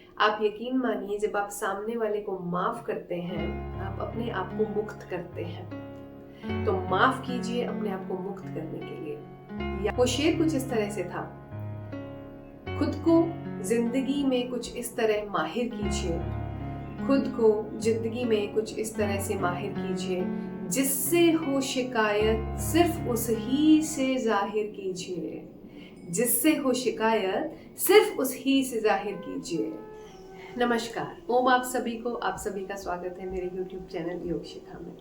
आप यकीन मानिए, जब आप सामने वाले को माफ करते हैं, आप अपने आप को मुक्त करते हैं। तो माफ कीजिए अपने आप को मुक्त करने के लिए। वो शेर कुछ इस तरह से था, खुद को जिंदगी में कुछ इस तरह माहिर कीजिए, खुद को जिंदगी में कुछ इस तरह से माहिर कीजिए, जिससे हो शिकायत सिर्फ उस ही से जाहिर कीजिए, जिससे हो शिकायत सिर्फ उस ही से जाहिर कीजिए। नमस्कार, ओम आप सभी का स्वागत है मेरे YouTube चैनल योग शिखा में।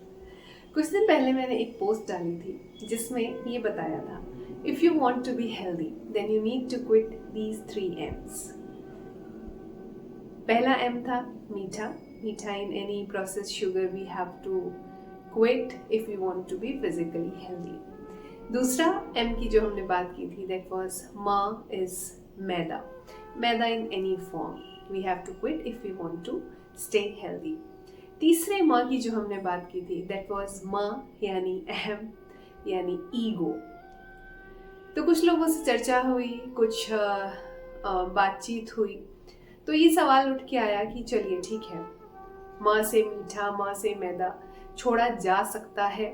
कुछ दिन पहले मैंने एक पोस्ट डाली थी जिसमें ये बताया था, if you want to be healthy then you need to quit these 3 M's। पहला M था मीठा। Meetha in any process sugar we have to quit if you want to be physically healthy. दूसरा M की जो हमने बात की थी, दैट वाज म is maida. Maida in any form we have to quit if we want to stay healthy। तीसरे माँ की जो हमने बात की थी, that was माँ यानी अहम यानी ईगो। तो कुछ लोगों से चर्चा हुई, कुछ बातचीत हुई, तो ये सवाल उठ के आया कि चलिए ठीक है, माँ से मीठा, माँ से मैदा छोड़ा जा सकता है,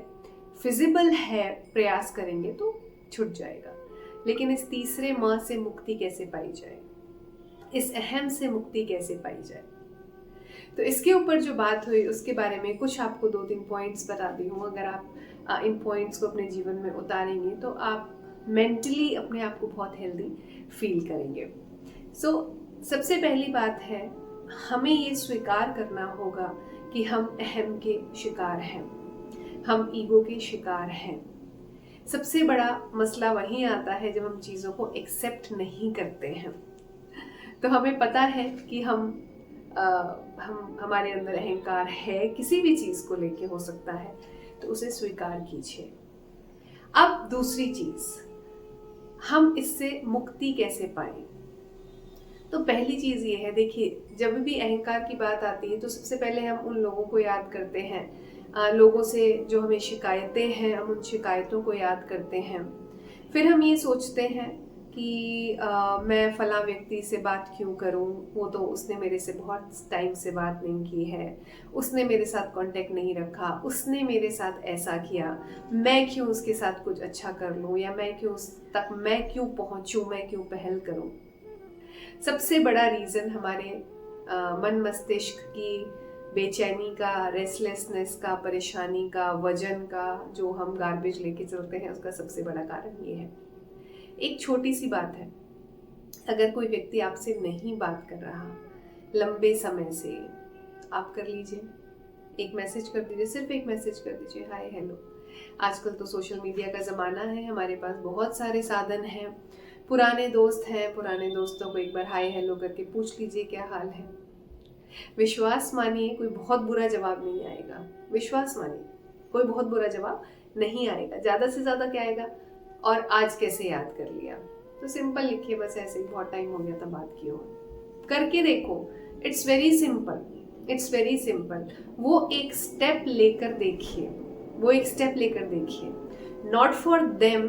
फिजिबल है, प्रयास करेंगे तो छूट जाएगा, लेकिन इस तीसरे माँ से मुक्ति कैसे पाई जाए, इस अहम से मुक्ति कैसे पाई जाए। तो इसके ऊपर जो बात हुई उसके बारे में कुछ आपको 2-3 पॉइंट्स बताती हूँ। अगर आप इन पॉइंट्स को अपने जीवन में उतारेंगे तो आप मेंटली अपने आप को बहुत हेल्दी फील करेंगे। सबसे पहली बात है, हमें ये स्वीकार करना होगा कि हम अहम के शिकार हैं, हम ईगो के शिकार हैं। सबसे बड़ा मसला वहीं आता है जब हम चीज़ों को एक्सेप्ट नहीं करते हैं। तो हमें पता है कि हमारे अंदर अहंकार है, किसी भी चीज को लेके हो सकता है, तो उसे स्वीकार कीजिए। अब दूसरी चीज, हम इससे मुक्ति कैसे पाएं? तो पहली चीज ये है, देखिए, जब भी अहंकार की बात आती है तो सबसे पहले हम उन लोगों को याद करते हैं, लोगों से जो हमें शिकायतें हैं, हम उन शिकायतों को याद करते हैं। फिर हम ये सोचते हैं कि मैं फला व्यक्ति से बात क्यों करूं, वो तो उसने मेरे से बहुत टाइम से बात नहीं की है, उसने मेरे साथ कांटेक्ट नहीं रखा, उसने मेरे साथ ऐसा किया, मैं क्यों उसके साथ कुछ अच्छा कर लूं, या मैं क्यों पहुंचूं, मैं क्यों पहल करूं। सबसे बड़ा रीज़न हमारे मन मस्तिष्क की बेचैनी का, रेस्टलेसनेस का, परेशानी का, वजन का, जो हम गार्बेज लेके चलते हैं, उसका सबसे बड़ा कारण ये है। एक छोटी सी बात है, अगर कोई व्यक्ति आपसे नहीं बात कर रहा लंबे समय से, आप कर लीजिए, एक मैसेज कर दीजिए, सिर्फ एक मैसेज कर दीजिए, हाय हेलो। आजकल तो सोशल मीडिया का ज़माना है, हमारे पास बहुत सारे साधन हैं, पुराने दोस्त हैं, पुराने दोस्तों को एक बार हाय हेलो करके पूछ लीजिए क्या हाल है। विश्वास मानिए, कोई बहुत बुरा जवाब नहीं आएगा। विश्वास मानिए, कोई बहुत बुरा जवाब नहीं आएगा। ज़्यादा से ज़्यादा क्या आएगा, और आज कैसे याद कर लिया, तो सिंपल लिखिए, बस ऐसे ही, बहुत टाइम हो गया था बात किए हुए। करके देखो, it's very simple, it's very simple. वो एक स्टेप लेकर देखिए, वो एक स्टेप लेकर देखिए, not for them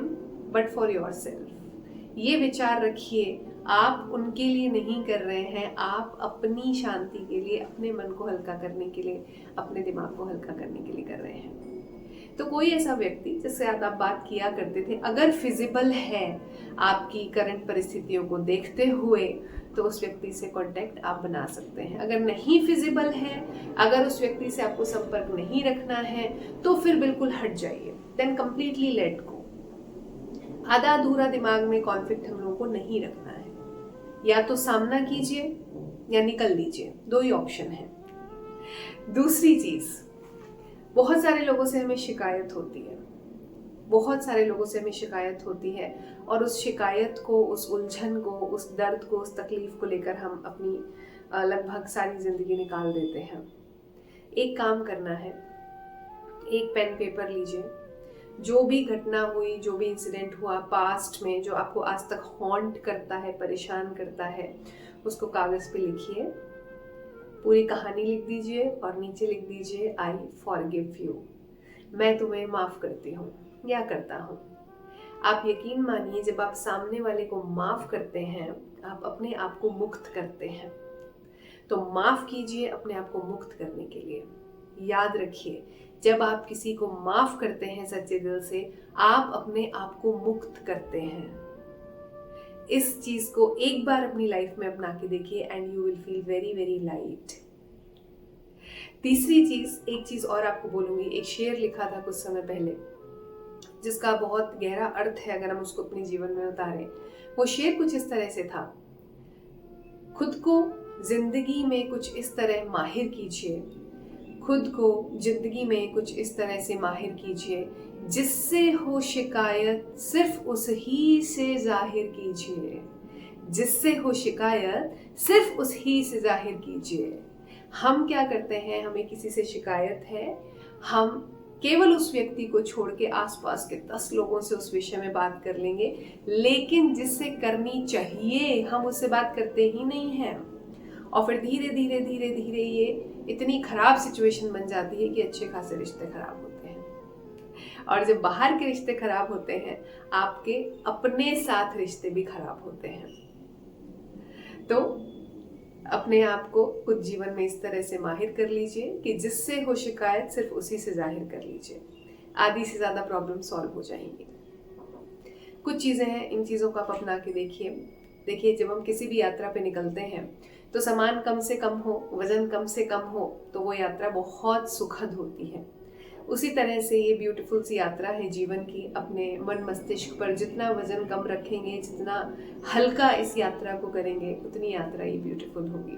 but for your self. ये विचार रखिए, आप उनके लिए नहीं कर रहे हैं, आप अपनी शांति के लिए, अपने मन को हल्का करने के लिए, अपने दिमाग को हल्का करने के लिए कर रहे हैं। तो कोई ऐसा व्यक्ति जिससे आप बात किया करते थे, अगर फिजिबल है आपकी करंट परिस्थितियों को देखते हुए, तो उस व्यक्ति से कांटेक्ट आप बना सकते हैं। अगर नहीं फिजिबल है, अगर उस व्यक्ति से आपको संपर्क नहीं रखना है, तो फिर बिल्कुल हट जाइए, देन कंप्लीटली लेट गो। आधा अधूरा दिमाग में कॉन्फ्लिक्ट हम लोगों को नहीं रखना है, या तो सामना कीजिए या निकल लीजिए, 2 ही ऑप्शन है। दूसरी चीज, बहुत सारे लोगों से हमें शिकायत होती है, बहुत सारे लोगों से हमें शिकायत होती है, और उस शिकायत को, उस उलझन को, उस दर्द को, उस तकलीफ को लेकर हम अपनी लगभग सारी जिंदगी निकाल देते हैं। एक काम करना है, एक पेन पेपर लीजिए, जो भी घटना हुई, जो भी इंसिडेंट हुआ पास्ट में, जो आपको आज तक हॉन्ट करता है, परेशान करता है, उसको कागज पे लिखिए, पूरी कहानी लिख दीजिए, और नीचे लिख दीजिए, आई फॉरगिव यू, मैं तुम्हें माफ करती हूँ या करता हूँ। आप यकीन मानिए, जब आप सामने वाले को माफ करते हैं, आप अपने आप को मुक्त करते हैं। तो माफ कीजिए अपने आप को मुक्त करने के लिए। याद रखिए, जब आप किसी को माफ करते हैं सच्चे दिल से, आप अपने आप को मुक्त करते हैं। इस चीज को एक बार अपनी लाइफ में अपना के देखिए and you will feel very very light. तीसरी चीज, एक चीज और आपको बोलूंगी। एक शेर लिखा था कुछ समय पहले जिसका बहुत गहरा अर्थ है अगर हम उसको अपने जीवन में उतारें। वो शेर कुछ इस तरह से था, खुद को जिंदगी में कुछ इस तरह माहिर कीजिए, खुद को जिंदगी में कुछ इस तरह से माहिर कीजिए, जिससे हो शिकायत सिर्फ उस ही से जाहिर कीजिए, जिससे हो शिकायत सिर्फ उस ही से जाहिर कीजिए। हम क्या करते हैं, हमें किसी से शिकायत है, हम केवल उस व्यक्ति को छोड़ के आसपास के 10 लोगों से उस विषय में बात कर लेंगे, लेकिन जिससे करनी चाहिए हम उससे बात करते ही नहीं हैं। और फिर धीरे धीरे धीरे धीरे ये इतनी खराब सिचुएशन बन जाती है कि अच्छे खासे रिश्ते खराब होते हैं। और जब बाहर के रिश्ते खराब होते हैं, आपके अपने साथ रिश्ते भी खराब होते हैं। तो अपने आप को कुछ जीवन में इस तरह से माहिर कर लीजिए कि जिससे हो शिकायत सिर्फ उसी से जाहिर कर लीजिए, आधी से ज्यादा प्रॉब्लम सॉल्व हो जाएंगी। कुछ चीजें हैं, इन चीजों को आप अपना के देखिए जब हम किसी भी यात्रा पे निकलते हैं तो सामान कम से कम हो, वजन कम से कम हो, तो वो यात्रा बहुत सुखद होती है। उसी तरह से ये ब्यूटीफुल सी यात्रा है जीवन की। अपने मन मस्तिष्क पर जितना वजन कम रखेंगे, जितना हल्का इस यात्रा को करेंगे, उतनी यात्रा ये ब्यूटीफुल होगी।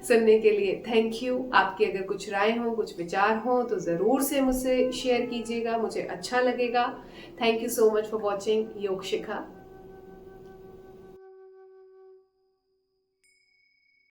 सुनने के लिए थैंक यू। आपकी अगर कुछ राय हो, कुछ विचार हो तो ज़रूर से मुझसे शेयर कीजिएगा, मुझे अच्छा लगेगा। Thank you so much for watching योग शिखा।